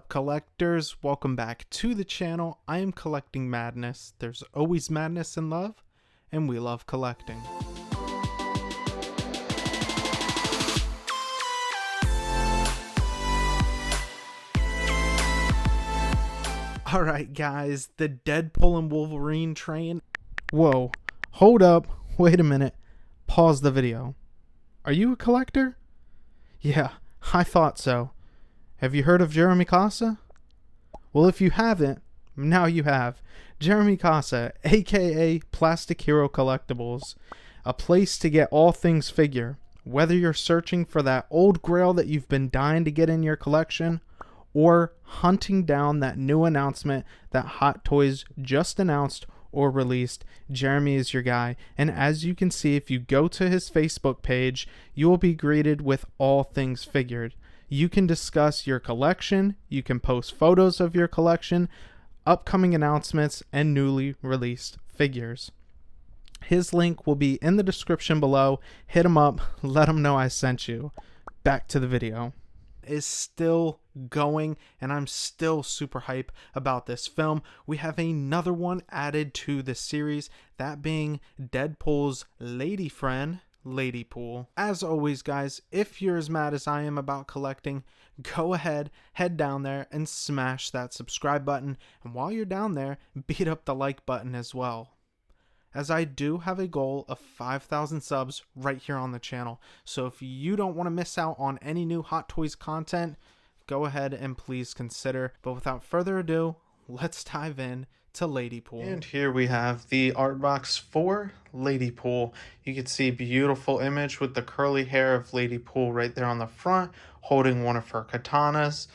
up, collectors? Welcome back to the channel. I am Collecting Madness. There's always madness in love, and we love collecting. Alright guys, the Deadpool and Wolverine train. Whoa, hold up, wait a minute. Pause the video. Are you a collector? Yeah, I thought so. Have you heard of Jeremy Casa? Well, if you haven't, now you have. Jeremy Casa, aka Plastic Hero Collectibles, a place to get all things figure. Whether you're searching for that old grail that you've been dying to get in your collection, or hunting down that new announcement that Hot Toys just announced or released, Jeremy is your guy. And as you can see, if you go to his Facebook page, you will be greeted with all things figured. You can discuss your collection, you can post photos of your collection, upcoming announcements, and newly released figures. His link will be in the description below. Hit him up, let him know I sent you. Back to the video. Is still going, and I'm still super hype about this film. We have another one added to the series, that being Deadpool's lady friend, Ladypool. As always guys, if you're as mad as I am about collecting, go ahead, head down there and smash that subscribe button, and while you're down there, beat up the like button as well, as I do have a goal of 5,000 subs right here on the channel. So if you don't want to miss out on any new Hot Toys content, go ahead and please consider. But without further ado, let's dive in to Ladypool. And here we have the art box for Ladypool. You can see beautiful image with the curly hair of Ladypool right there on the front, holding one of her katanas.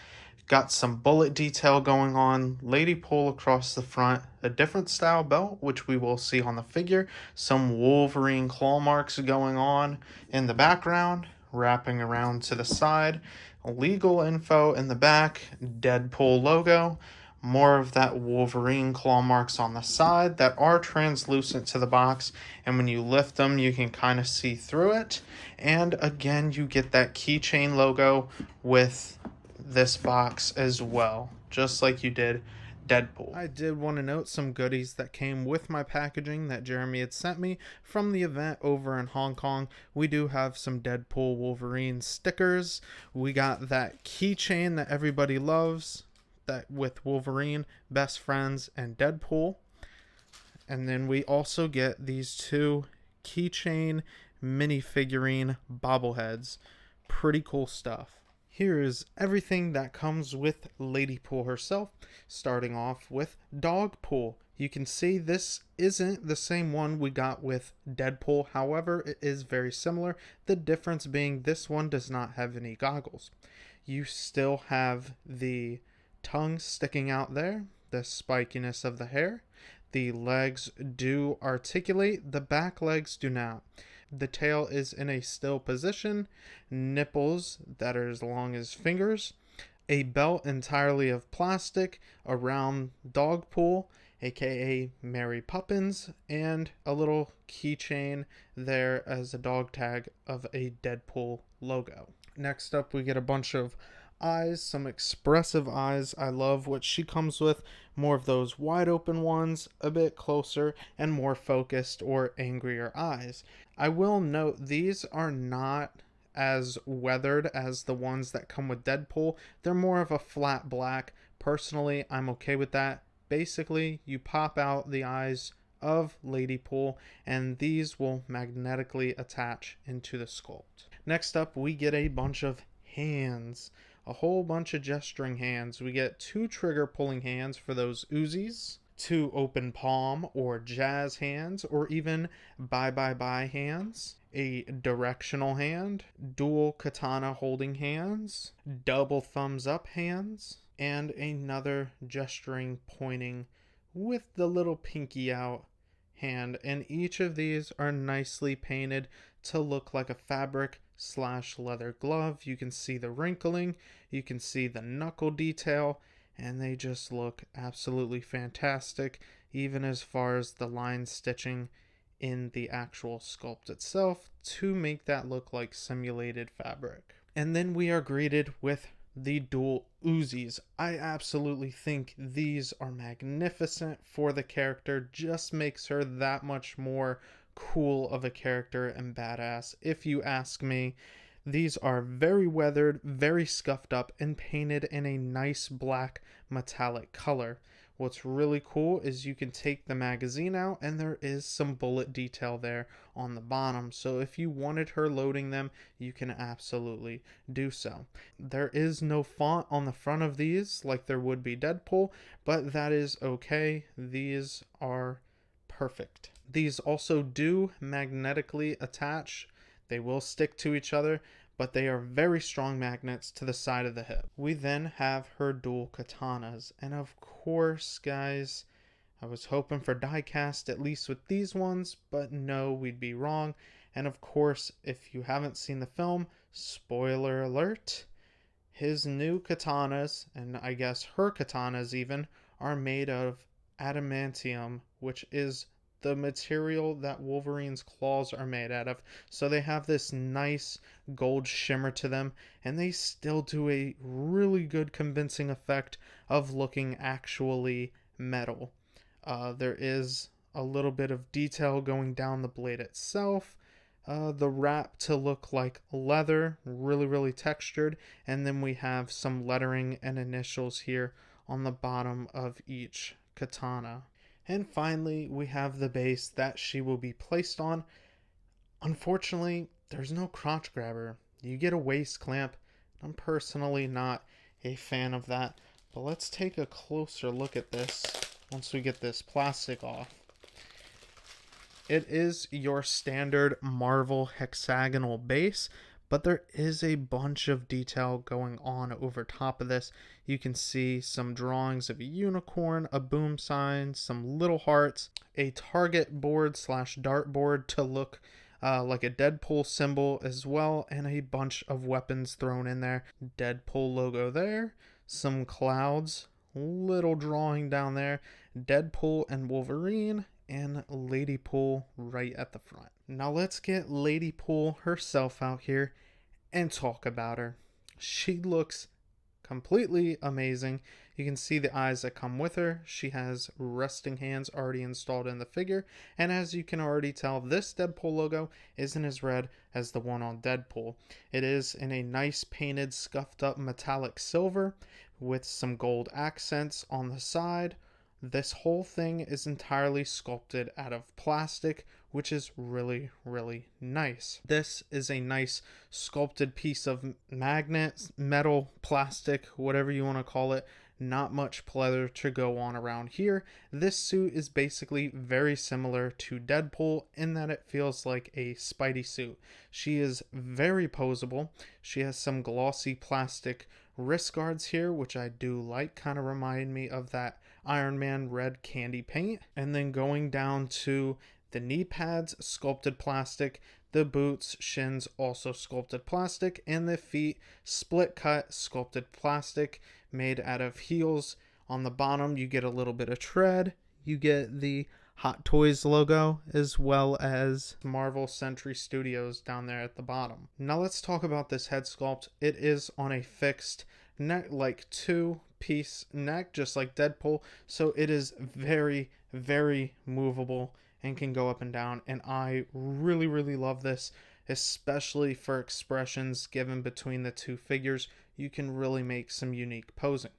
Got some bullet detail going on, Ladypool across the front, a different style belt, which we will see on the figure, some Wolverine claw marks going on in the background, wrapping around to the side, legal info in the back, Deadpool logo, more of that Wolverine claw marks on the side that are translucent to the box, and when you lift them you can kind of see through it. And again, you get that keychain logo with this box as well, just like you did Deadpool. I did want to note some goodies that came with my packaging that Jeremy had sent me from the event over in Hong Kong. We do have some Deadpool Wolverine stickers. We got that keychain that everybody loves, that with Wolverine, best friends, and Deadpool. And then we also get these two keychain minifigurine bobbleheads. Pretty cool stuff. Here is everything that comes with Ladypool herself, starting off with Dogpool. You can see this isn't the same one we got with Deadpool, however, it is very similar. The difference being this one does not have any goggles. You still have the tongue sticking out there, the spikiness of the hair. The legs do articulate, the back legs do not. The tail is in a still position, nipples that are as long as fingers, a belt entirely of plastic around Dogpool, aka Mary Poppins, and a little keychain there as a dog tag of a Deadpool logo. Next up, we get a bunch of eyes, some expressive eyes. I love what she comes with, more of those wide open ones, a bit closer and more focused or angrier eyes. I will note these are not as weathered as the ones that come with Deadpool. They're more of a flat black. Personally, I'm okay with that. Basically, you pop out the eyes of Ladypool and these will magnetically attach into the sculpt. Next up, we get a bunch of hands. A whole bunch of gesturing hands. We get two trigger pulling hands for those Uzis, two open palm or jazz hands, or even bye bye bye hands, a directional hand, dual katana holding hands, double thumbs up hands, and another gesturing pointing with the little pinky out hand. And each of these are nicely painted to look like a fabric / leather glove. You can see the wrinkling, you can see the knuckle detail, and they just look absolutely fantastic, even as far as the line stitching in the actual sculpt itself to make that look like simulated fabric. And then we are greeted with the dual Uzis. I absolutely think these are magnificent for the character, just makes her that much more cool of a character and badass, if you ask me. These are very weathered, very scuffed up, and painted in a nice black metallic color. What's really cool is you can take the magazine out and there is some bullet detail there on the bottom. So if you wanted her loading them, you can absolutely do so. There is no font on the front of these like there would be Deadpool, but that is okay. These are perfect. These also do magnetically attach. They will stick to each other, but they are very strong magnets to the side of the hip. We then have her dual katanas, and of course, guys, I was hoping for die cast at least with these ones, but no, we'd be wrong. And of course, if you haven't seen the film, spoiler alert, his new katanas, and I guess her katanas even, are made of adamantium, which is the material that Wolverine's claws are made out of. So they have this nice gold shimmer to them, and they still do a really good convincing effect of looking actually metal. There is a little bit of detail going down the blade itself. The wrap to look like leather, really textured, and then we have some lettering and initials here on the bottom of each katana. And finally, we have the base that she will be placed on. Unfortunately, there's no crotch grabber. You get a waist clamp. I'm personally not a fan of that. But let's take a closer look at this once we get this plastic off. It is your standard Marvel hexagonal base, but there is a bunch of detail going on over top of this. You can see some drawings of a unicorn, a boom sign, some little hearts, a target board slash dart board to look like a Deadpool symbol as well, and a bunch of weapons thrown in there. Deadpool logo there, some clouds, little drawing down there, Deadpool and Wolverine, and Ladypool right at the front. Now let's get Ladypool herself out here and talk about her. She looks completely amazing. You can see the eyes that come with her. She has resting hands already installed in the figure, and as you can already tell, this Deadpool logo isn't as red as the one on Deadpool. It is in a nice painted scuffed up metallic silver with some gold accents on the side. This whole thing is entirely sculpted out of plastic, which is really nice. This is a nice sculpted piece of magnet, metal, plastic, whatever you want to call it. Not much pleather to go on around here. This suit is basically very similar to Deadpool in that it feels like a Spidey suit. She is very posable. She has some glossy plastic wrist guards here, which I do like, kind of remind me of that Iron Man red candy paint. And then going down to the knee pads, sculpted plastic, the boots, shins, also sculpted plastic, and the feet, split cut, sculpted plastic, made out of heels. On the bottom, you get a little bit of tread. You get the Hot Toys logo, as well as Marvel Century Studios down there at the bottom. Now let's talk about this head sculpt. It is on a fixed neck, like two-piece neck, just like Deadpool. So it is very movable and can go up and down. And I really love this, especially for expressions given between the two figures. You can really make some unique posing.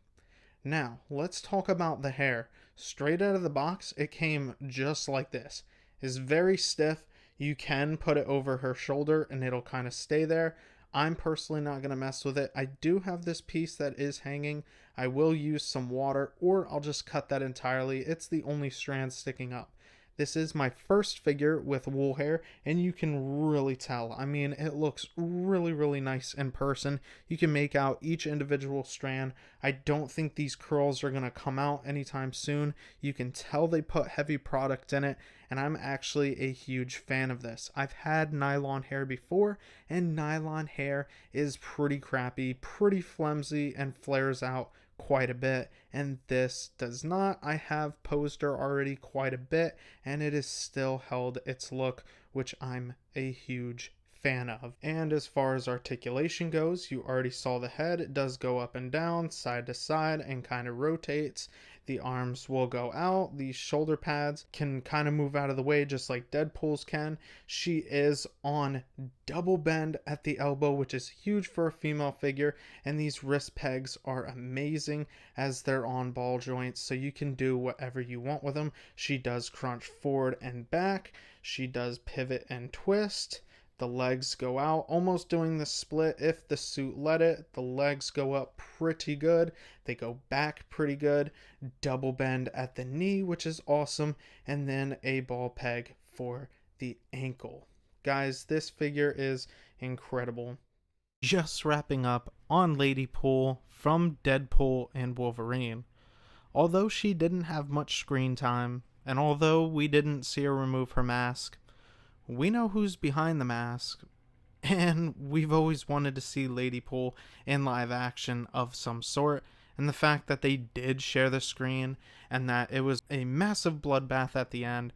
Now, let's talk about the hair. Straight out of the box, it came just like this. It's very stiff. You can put it over her shoulder and it'll kind of stay there. I'm personally not going to mess with it. I do have this piece that is hanging. I will use some water, or I'll just cut that entirely. It's the only strand sticking up. This is my first figure with wool hair, and you can really tell. I mean, it looks really nice in person. You can make out each individual strand. I don't think these curls are going to come out anytime soon. You can tell they put heavy product in it, and I'm actually a huge fan of this. I've had nylon hair before, and nylon hair is pretty crappy, pretty flimsy, and flares out quite a bit, and this does not. I have posed her already quite a bit, and it has still held its look, which I'm a huge fan of. And as far as articulation goes, you already saw the head. It does go up and down, side to side, and kind of rotates. The arms will go out. These shoulder pads can kind of move out of the way just like Deadpool's can. She is on double bend at the elbow, which is huge for a female figure. And these wrist pegs are amazing as they're on ball joints, so you can do whatever you want with them. She does crunch forward and back. She does pivot and twist. The legs go out, almost doing the split if the suit let it. The legs go up pretty good. They go back pretty good. Double bend at the knee, which is awesome. And then a ball peg for the ankle. Guys, this figure is incredible. Just wrapping up on Ladypool from Deadpool and Wolverine. Although she didn't have much screen time, and although we didn't see her remove her mask, we know who's behind the mask, and we've always wanted to see Ladypool in live action of some sort, and the fact that they did share the screen and that it was a massive bloodbath at the end,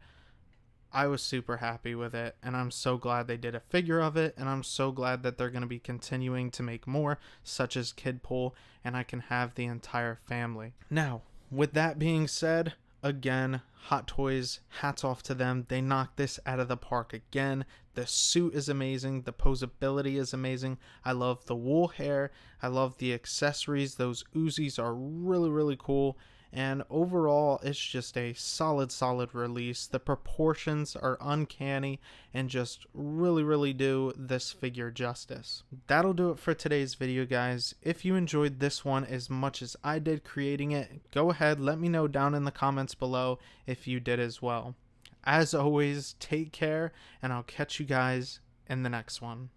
I was super happy with it, and I'm so glad they did a figure of it, and I'm so glad that they're going to be continuing to make more, such as Kidpool, and I can have the entire family. Now, with that being said, again, Hot Toys, hats off to them. They knocked this out of the park again. The suit is amazing. The posability is amazing. I love the wool hair. I love the accessories. Those Uzis are really, really cool. And overall, it's just a solid release. The proportions are uncanny and just really do this figure justice. That'll do it for today's video, guys. If you enjoyed this one as much as I did creating it, go ahead, let me know down in the comments below if you did as well. As always, take care, and I'll catch you guys in the next one.